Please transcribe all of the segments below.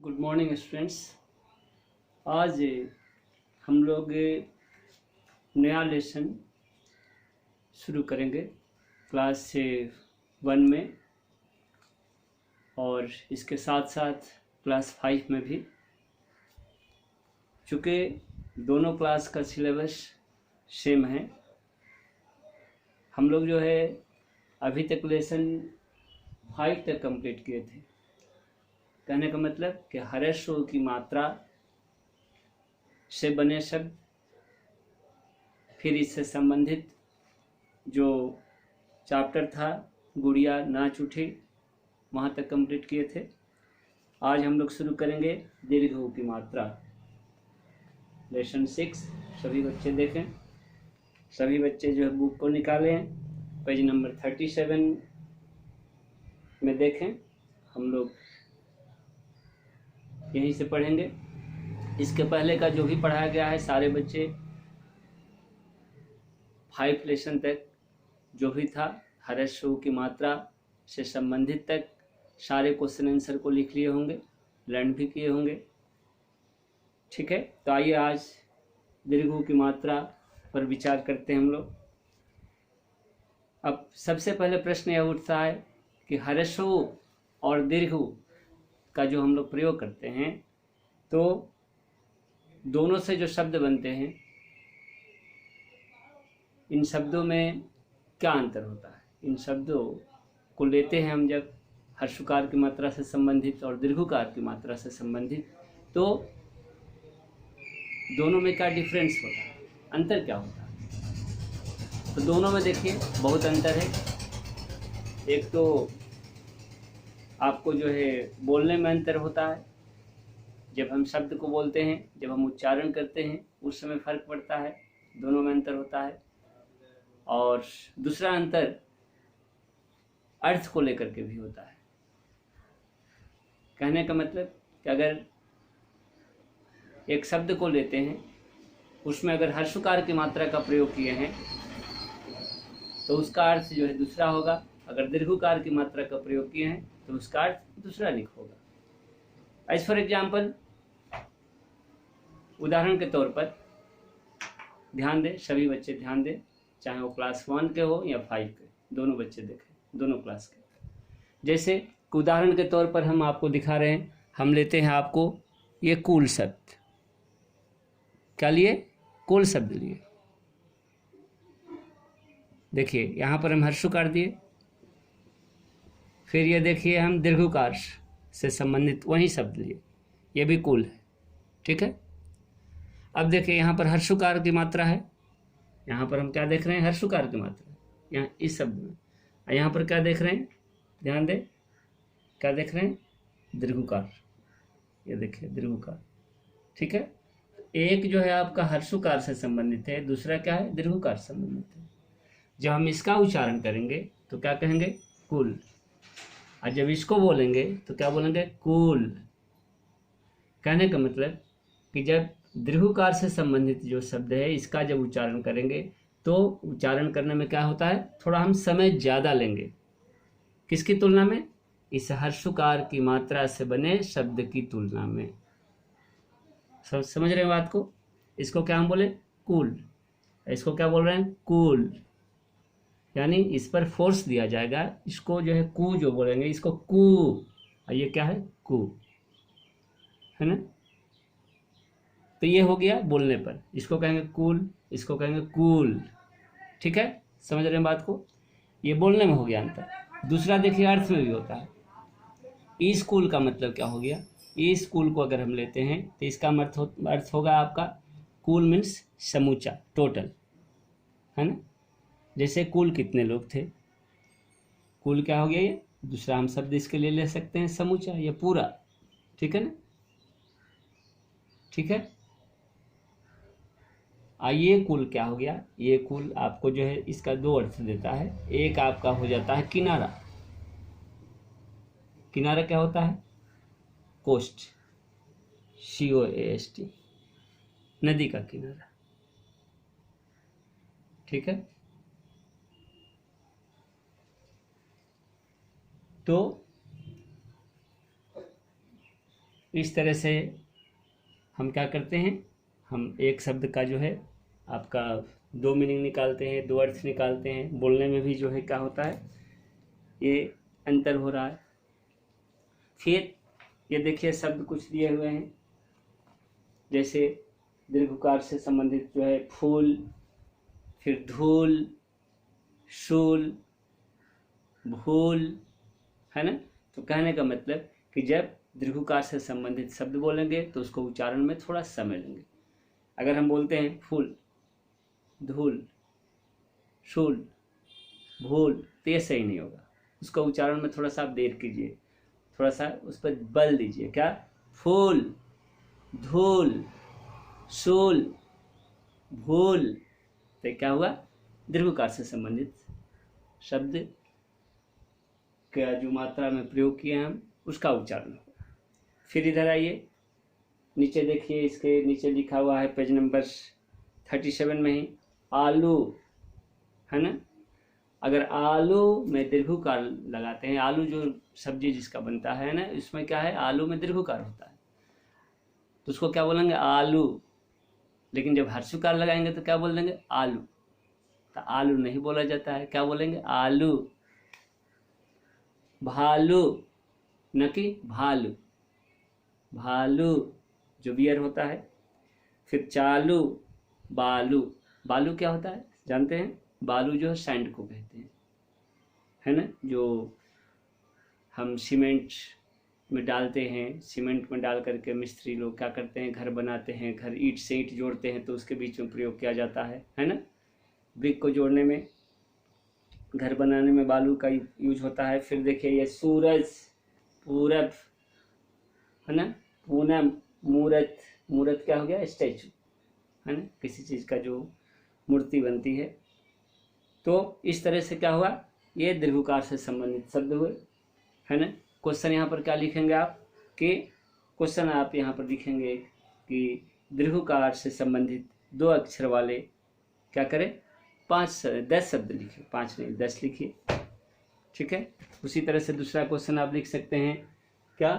Good morning students. आज हम लोग नया लेसन शुरू करेंगे क्लास 1 में और इसके साथ साथ क्लास 5 में भी। चूँकि दोनों क्लास का सिलेबस सेम है, हम लोग जो है अभी तक लेसन 5 तक कंप्लीट किए थे। कहने का मतलब कि हर्षों की मात्रा से बने शब्द, फिर इससे संबंधित जो चैप्टर था गुड़िया नाच उठी, वहाँ तक कंप्लीट किए थे। आज हम लोग शुरू करेंगे दीर्घ की मात्रा, लेसन 6। सभी बच्चे देखें, सभी बच्चे जो है बुक को निकालें, पेज नंबर 37 में देखें। हम लोग यहीं से पढ़ेंगे। इसके पहले का जो भी पढ़ाया गया है सारे बच्चे 5 लेसन तक जो भी था हर्षों की मात्रा से संबंधित तक सारे क्वेश्चन आंसर को लिख लिए होंगे, लर्न भी किए होंगे। ठीक है, तो आइए आज दीर्घों की मात्रा पर विचार करते हैं हम लोग। अब सबसे पहले प्रश्न यह उठता है कि हर्षों और दीर्घों का जो हम लोग प्रयोग करते हैं, तो दोनों से जो शब्द बनते हैं, इन शब्दों में क्या अंतर होता है। इन शब्दों को लेते हैं हम जब हर्षुकार की मात्रा से संबंधित और दीर्घुकार की मात्रा से संबंधित, तो दोनों में क्या डिफरेंस होता है, अंतर क्या होता है। तो दोनों में देखिए बहुत अंतर है। एक तो आपको जो है बोलने में अंतर होता है, जब हम शब्द को बोलते हैं, जब हम उच्चारण करते हैं उस समय फर्क पड़ता है, दोनों में अंतर होता है। और दूसरा अंतर अर्थ को लेकर के भी होता है। कहने का मतलब कि अगर एक शब्द को लेते हैं, उसमें अगर हर्षुकार की मात्रा का प्रयोग किए हैं तो उसका अर्थ जो है दूसरा होगा। अगर दीर्घुकार की मात्रा का प्रयोग किए हैं तो उसका अर्थ दूसरा होगा। एज फॉर एग्जाम्पल, उदाहरण के तौर पर ध्यान दें, सभी बच्चे ध्यान दें, चाहे वो क्लास 1 के हो या 5 के, दोनों बच्चे देखें, दोनों क्लास के। जैसे उदाहरण के तौर पर हम आपको दिखा रहे हैं, हम लेते हैं आपको ये कूल शब्द। क्या लिए? कूल शब्द लिए। देखिए यहाँ पर हम हर्षुकार दिए, फिर ये देखिए हम दीर्घुकार से संबंधित वही शब्द लिए, ये भी कूल है। ठीक है, अब देखिए यहाँ पर हर्षुकार की मात्रा है, यहाँ पर हम क्या देख रहे हैं, हर्षुकार की मात्रा यहाँ इस शब्द में। यहाँ पर क्या देख रहे हैं, ध्यान दें, क्या देख रहे हैं, दीर्घुकार। ये देखिए दीर्घुकार। ठीक है, एक जो है आपका हर्षुकार से संबंधित है, दूसरा क्या है, दीर्घुकार से संबंधित है। जब हम इसका उच्चारण करेंगे तो क्या कहेंगे, कूल। और जब इसको बोलेंगे तो क्या बोलेंगे, कूल। कहने का मतलब कि जब दीर्घुकार से संबंधित जो शब्द है, इसका जब उच्चारण करेंगे तो उच्चारण करने में क्या होता है, थोड़ा हम समय ज़्यादा लेंगे। किसकी तुलना में, इस हर्षुकार की मात्रा से बने शब्द की तुलना में। समझ रहे हैं बात को। इसको क्या हम बोले, कूल, इसको क्या बोल रहे हैं, कूल। यानी इस पर फोर्स दिया जाएगा, इसको जो है कू जो बोलेंगे, इसको कू, ये क्या है, कू, है ना। तो ये हो गया बोलने पर, इसको कहेंगे कूल, इसको कहेंगे कूल। ठीक है, समझ रहे हैं बात को। ये बोलने में हो गया अंतर। दूसरा देखिए अर्थ में भी होता है। ई स्कूल का मतलब क्या हो गया, ई स्कूल को अगर हम लेते हैं तो इसका अर्थ होगा आपका, कूल मीन्स समूचा, टोटल, है ना। जैसे कुल कितने लोग थे, कुल क्या हो गया, ये दूसरा हम शब्द इसके लिए ले सकते हैं समूचा, ये पूरा। ठीक है ना, ठीक है। ये कुल क्या हो गया, ये कुल आपको जो है इसका दो अर्थ देता है। एक आपका हो जाता है किनारा। किनारा क्या होता है, कोस्ट, COAST, नदी का किनारा। ठीक है, तो इस तरह से हम क्या करते हैं, हम एक शब्द का जो है आपका दो मीनिंग निकालते हैं, दो अर्थ निकालते हैं। बोलने में भी जो है क्या होता है, ये अंतर हो रहा है। फिर ये देखिए शब्द कुछ दिए हुए हैं, जैसे दीर्घकार से संबंधित जो है फूल, फिर धूल, शूल, भूल, है ना। तो कहने का मतलब कि जब दीर्घकार से संबंधित शब्द बोलेंगे तो उसको उच्चारण में थोड़ा समय लेंगे। अगर हम बोलते हैं फूल, धूल, शूल, भूल, तो ये सही नहीं होगा। उसका उच्चारण में थोड़ा सा आप देर कीजिए, थोड़ा सा उस पर बल दीजिए। क्या, फूल, धूल, शूल, भूल, तो क्या हुआ, दीर्घकार से संबंधित शब्द का जो मात्रा में प्रयोग किए हम उसका उच्चारण होगा। फिर इधर आइए, नीचे देखिए, इसके नीचे लिखा हुआ है पेज नंबर 37 में ही आलू, है ना। अगर आलू में दीर्घकार लगाते हैं, आलू जो सब्जी जिसका बनता है ना, इसमें क्या है, आलू में दीर्घकार होता है, तो उसको क्या बोलेंगे, आलू। लेकिन जब हर्षुकार लगाएंगे तो क्या बोल देंगे, आलू। तो आलू नहीं बोला जाता है, क्या बोलेंगे, आलू। भालू, न कि भालू, भालू जो बियर होता है। फिर चालू, बालू, बालू क्या होता है जानते हैं, बालू जो है सैंड को कहते हैं, है ना। जो हम सीमेंट में डालते हैं, सीमेंट में डाल करके मिस्त्री लोग क्या करते हैं, घर बनाते हैं, घर ईंट से ईंट जोड़ते हैं, तो उसके बीच में प्रयोग किया जाता है ना। ब्रिक को जोड़ने में, घर बनाने में बालू का यूज होता है। फिर देखिए ये सूरज, पूरब, है ना, पूनम, मूरत, मूरत क्या हो गया, स्टैचू, है ना, किसी चीज़ का जो मूर्ति बनती है। तो इस तरह से क्या हुआ, ये दीर्घकार से संबंधित शब्द हुए, है ना। क्वेश्चन यहाँ पर क्या लिखेंगे आप, कि क्वेश्चन आप यहाँ पर लिखेंगे कि दीर्घकार से संबंधित दो अक्षर वाले क्या करें, 10 शब्द लिखिए, 5 नहीं 10 लिखिए, ठीक है। उसी तरह से दूसरा क्वेश्चन आप लिख सकते हैं क्या,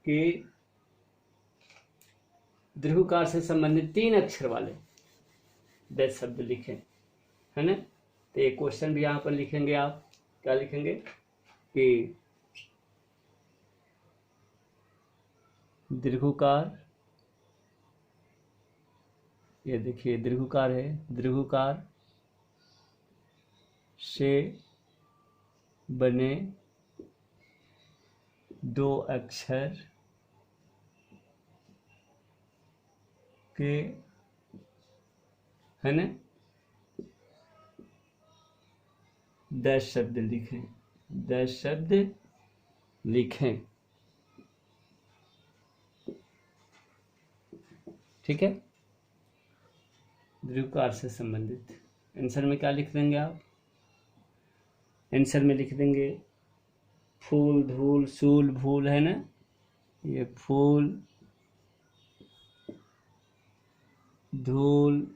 कि दीर्घकार से संबंधित 3 अक्षर वाले 10 शब्द लिखें, है ना। तो एक क्वेश्चन भी यहाँ पर लिखेंगे आप, क्या लिखेंगे कि दीर्घकार, ये देखिए दीर्घकार है, दीर्घकार से बने 2 अक्षर के, है ना, 10 शब्द लिखें, 10 शब्द लिखें, ठीक है, दीर्घकार से संबंधित। आंसर में क्या लिख देंगे आप, आंसर में लिख देंगे फूल, धूल, शूल, भूल, है ना। ये फूल, धूल,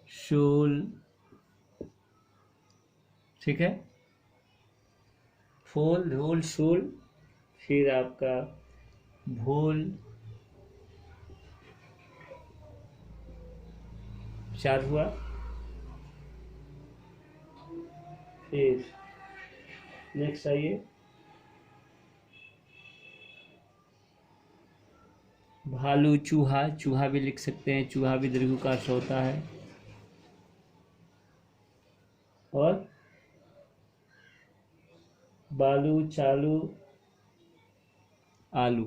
शूल, ठीक है, फूल, धूल, शूल, फिर आपका भूल, 4 हुआ। फिर नेक्स्ट आइए, भालू, चूहा, चूहा भी लिख सकते हैं, चूहा भी दीर्घकार से होता है। और बालू, चालू, आलू,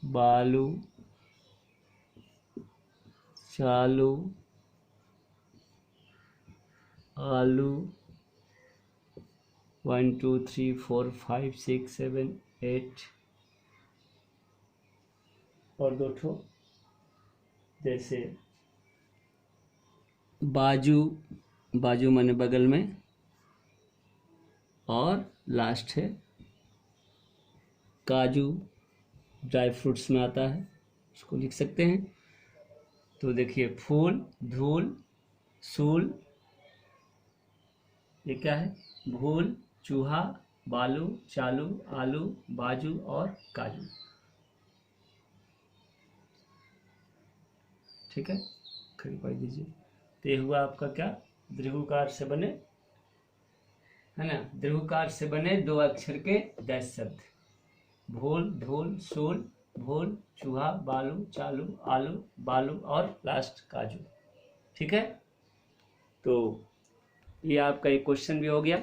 बालू, चालू, आलू, 1 2 3 4 5 6 7 8, और 2 ठो, जैसे बाजू, बाजू माने बगल में, और लास्ट है काजू, ड्राई फ्रूट्स में आता है, उसको लिख सकते हैं। तो देखिए फूल, धूल, शूल, ये क्या है, भूल, चूहा, बालू, चालू, आलू, बाजू और काजू। ठीक है, खड़ी पाई दीजिए। तो ये हुआ आपका क्या, दीर्घकार से बने, है ना, दीर्घकार से बने 2 अक्षर के 10 शब्द। भूल, धूल, सूल, भूल, चूहा, बालू, चालू, आलू, बालू और लास्ट काजू। ठीक है, तो ये आपका एक क्वेश्चन भी हो गया,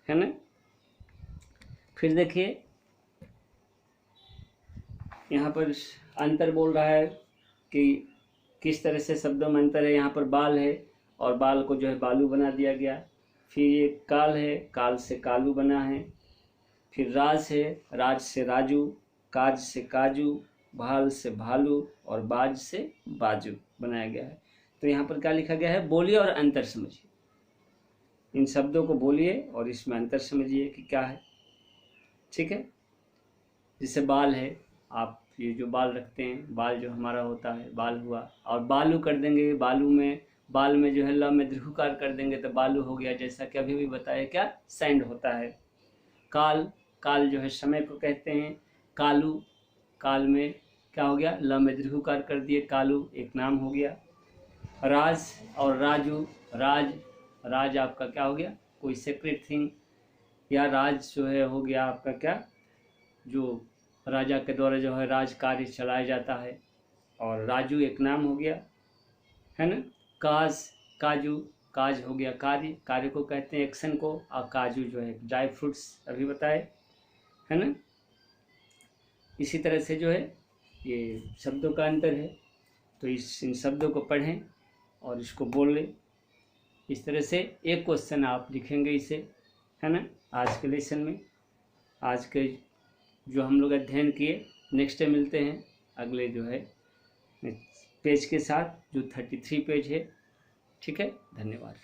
है ना। फिर देखिए यहाँ पर अंतर बोल रहा है कि किस तरह से शब्दों में अंतर है। यहाँ पर बाल है और बाल को जो है बालू बना दिया गया। फिर ये काल है, काल से कालू बना है। फिर राज है, राज से राजू, काज से काजू, भाल से भालू और बाज से बाजू बनाया गया है। तो यहाँ पर क्या लिखा गया है, बोलिए और अंतर समझिए। इन शब्दों को बोलिए और इसमें अंतर समझिए कि क्या है। ठीक है, जैसे बाल है, आप ये जो बाल रखते हैं, बाल जो हमारा होता है बाल हुआ। और बालू कर देंगे, बालू में, बाल में जो है ल में दीर्घकार कर देंगे तो बालू हो गया, जैसा कि अभी भी बताया क्या सैंड होता है। काल, काल जो है समय को कहते हैं। कालू, काल में क्या हो गया, ल में दीर्घकार कर दिए, कालू एक नाम हो गया। राज और राजू, राज, राज आपका क्या हो गया, कोई सीक्रेट थिंग, या राज जो है हो गया आपका क्या, जो राजा के द्वारा जो है राज कार्य चलाया जाता है। और राजू एक नाम हो गया, है ना। काज, काजू, काज हो गया कार्य, कार्य को कहते हैं एक्शन को। और काजू जो है ड्राई फ्रूट्स अभी बताए, है ना। इसी तरह से जो है ये शब्दों का अंतर है। तो इन शब्दों को पढ़ें और इसको बोलें। इस तरह से एक क्वेश्चन आप लिखेंगे इसे, है ना, आज के लेसन में। आज के जो हम लोग अध्ययन किए, नेक्स्ट डे मिलते हैं अगले जो है पेज के साथ, जो 33 पेज है। ठीक है, धन्यवाद।